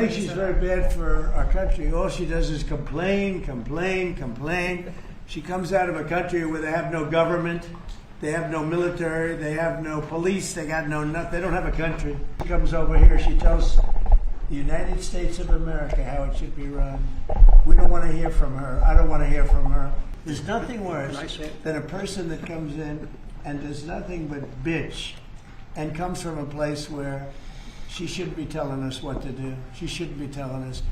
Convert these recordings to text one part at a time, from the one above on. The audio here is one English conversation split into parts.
think she's very bad for our country. All she does is complain, complain, complain. She comes out of a country where they have no government, they have no military, they have no police, they got no nothing. They don't have a country. She comes over here, she tells the United States of America how it should be run. We don't want to hear from her. I don't want to hear from her. There's nothing worse than a person that comes in and does nothing but bitch and comes from a place where she shouldn't be telling us what to do. She shouldn't be telling us.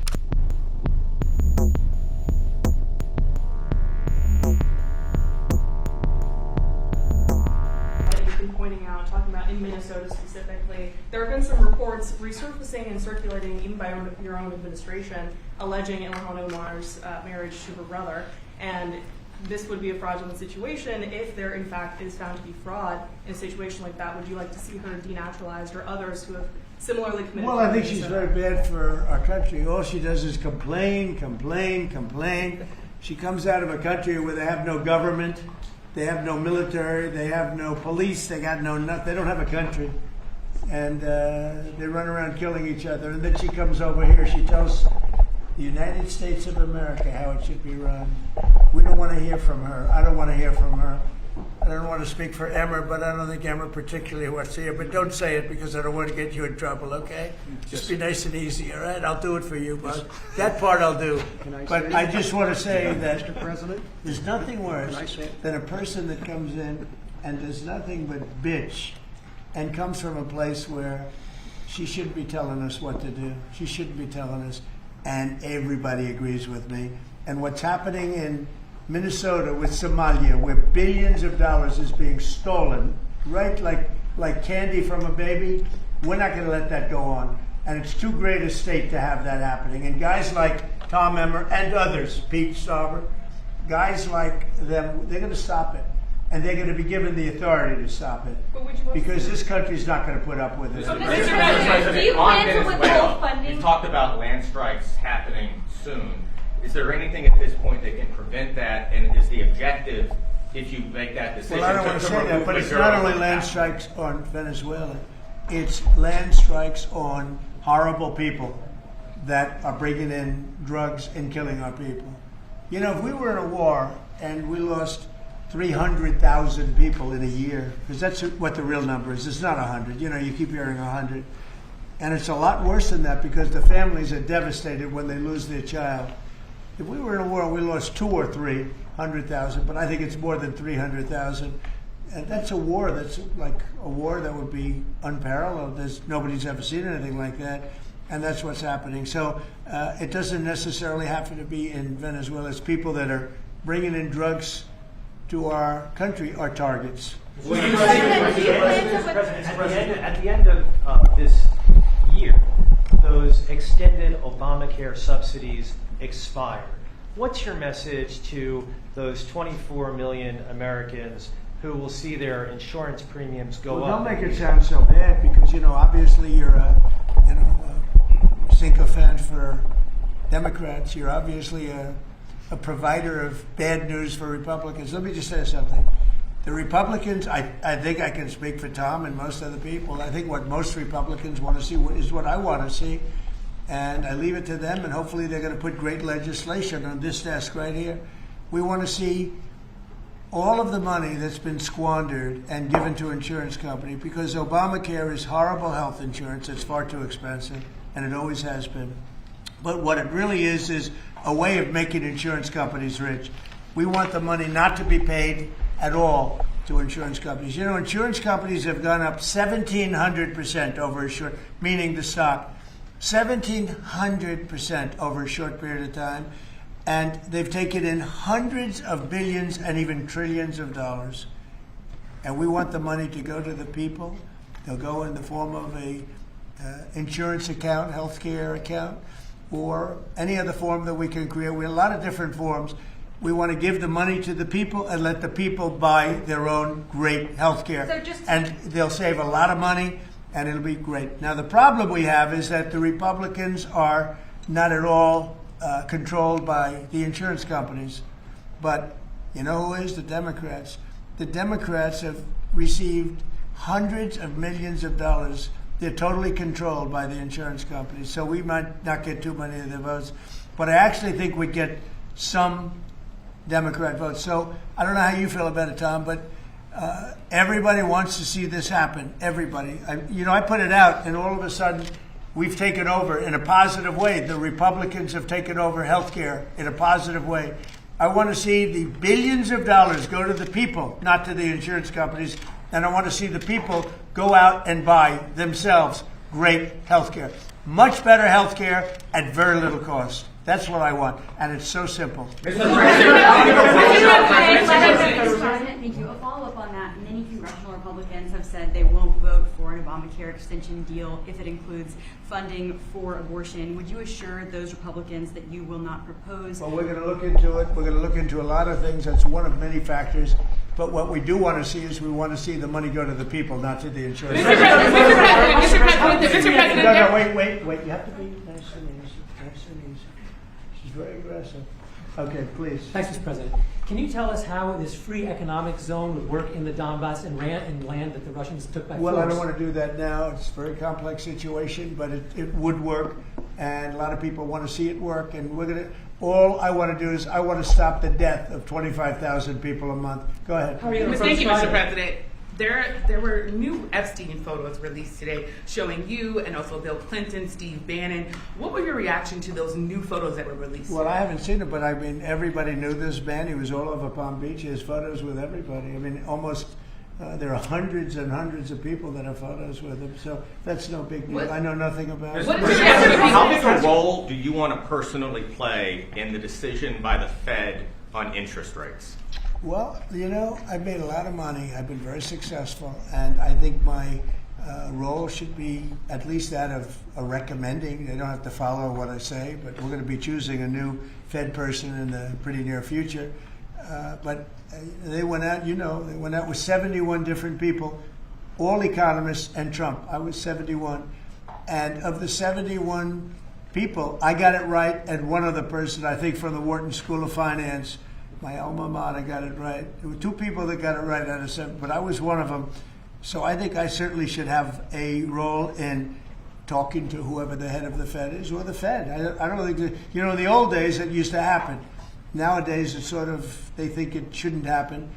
Pointing out, talking about in Minnesota specifically, there have been some reports resurfacing and circulating even by your own administration alleging Ilhan Omar's marriage to her brother, and this would be a fraudulent situation if there in fact is found to be fraud in a situation like that. Would you like to see her denaturalized or others who have similarly committed? Well, I think she's very bad for our country. All she does is complain, complain, complain. She comes out of a country where they have no government, they have no military, they have no police, they got no nothing. They don't have a country. And they run around killing each other. And then she comes over here, she tells the United States of America how it should be run. We don't want to hear from her. I don't want to hear from her. I don't want to speak for Emma, but I don't think Emma particularly wants to hear. But don't say it because I don't want to get you in trouble, okay? Just be nice and easy, all right? I'll do it for you, but that part I'll do. But I just want to say that Mr. President, there's nothing worse than a person that comes in and does nothing but bitch and comes from a place where she shouldn't be telling us what to do. She shouldn't be telling us, and everybody agrees with me. And what's happening in Minnesota with Somalia, where billions of dollars is being stolen, right, like candy from a baby, we're not going to let that go on. And it's too great a state to have that happening. And guys like Tom Emmer and others, Pete Sauber, guys like them, they're going to stop it. And they're going to be given the authority to stop it. Because this country's not going to put up with it. Mr. President, do you plan to withhold funding? You've talked about land strikes happening soon. Is there anything at this point that can prevent that? And is the objective, if you make that decision? Well, I don't want to say that, but it's not only land strikes on Venezuela. It's land strikes on horrible people that are bringing in drugs and killing our people. You know, if we were in a war and we lost 300,000 people in a year, because that's what the real number is. It's not 100. You know, you keep hearing 100. And it's a lot worse than that because the families are devastated when they lose their child. If we were in a war and we lost 200,000 or 300,000, but I think it's more than 300,000, and that's a war that's like a war that would be unparalleled. Nobody's ever seen anything like that, and that's what's happening. So it doesn't necessarily have to be in Venezuela. It's people that are bringing in drugs to our country are targets. At the end of this year, those extended Obamacare subsidies expired. What's your message to those 24 million Americans who will see their insurance premiums go up? Don't make it sound so bad because, you know, obviously you're a sycophant for Democrats. You're obviously a provider of bad news for Republicans. Let me just say something. The Republicans, I think I can speak for Tom and most other people. I think what most Republicans want to see is what I want to see. And I leave it to them, and hopefully they're going to put great legislation on this desk right here. We want to see all of the money that's been squandered and given to insurance companies because Obamacare is horrible health insurance. It's far too expensive, and it always has been. But what it really is a way of making insurance companies rich. We want the money not to be paid at all to insurance companies. You know, insurance companies have gone up 1,700% over a short, meaning the stock, 1,700% over a short period of time. And they've taken in hundreds of billions and even trillions of dollars. And we want the money to go to the people. They'll go in the form of a insurance account, healthcare account, or any other form that we can create. We have a lot of different forms. We want to give the money to the people and let the people buy their own great health care. And they'll save a lot of money, and it'll be great. Now, the problem we have is that the Republicans are not at all controlled by the insurance companies. But you know who is? The Democrats. The Democrats have received hundreds of millions of dollars They're totally controlled by the insurance companies, so we might not get too many of their votes. But I actually think we'd get some Democrat votes. So I don't know how you feel about it, Tom, but everybody wants to see this happen. Everybody. I put it out, and all of a sudden, we've taken over in a positive way. The Republicans have taken over health care in a positive way. I want to see the billions of dollars go to the people, not to the insurance companies. And I want to see the people go out and buy themselves great health care. Much better health care at very little cost. That's what I want. And it's so simple. Thank you. A follow-up on that. Many congressional Republicans have said they won't vote for an Obamacare extension deal if it includes funding for abortion. Would you assure those Republicans that you will not propose? Well, we're going to look into it. We're going to look into a lot of things. That's one of many factors. But what we do want to see is we want to see the money go to the people, not to the insurance. Mr. President. No, wait. You have to be nice and easy. Nice and easy. She's very aggressive. Okay, please. Thanks, Mr. President. Can you tell us how this free economic zone would work in the Donbas and land that the Russians took by force? Well, I don't want to do that now. It's a very complex situation, but it would work, and a lot of people want to see it work. And all I want to do is I want to stop the death of 25,000 people a month. Go ahead. Thank you, Mr. President. There were new Epstein photos released today showing you and also Bill Clinton, Steve Bannon. What were your reaction to those new photos that were released? Well, I haven't seen it, but I mean, everybody knew this man. He was all over Palm Beach. He has photos with everybody. I mean, almost there are hundreds and hundreds of people that have photos with him. So that's no big deal. I know nothing about it. How big a role do you want to personally play in the decision by the Fed on interest rates? Well, I've made a lot of money. I've been very successful, and I think my role should be at least that of a recommending. They don't have to follow what I say, but we're going to be choosing a new Fed person in the pretty near future. But they went out, they went out with 71 different people, all economists and Trump. I was 71. And of the 71 people, I got it right, and one other person, I think from the Wharton School of Finance, my alma mater, got it right. There were two people that got it right out of 7, but I was one of them. So I think I certainly should have a role in talking to whoever the head of the Fed is, or the Fed. I don't think that, in the old days it used to happen. Nowadays it's sort of, they think it shouldn't happen.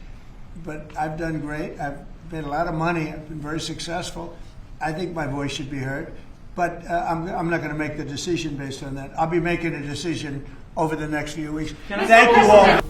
But I've done great. I've made a lot of money. I've been very successful. I think my voice should be heard. But I'm not going to make the decision based on that. I'll be making a decision over the next few weeks. Thank you all.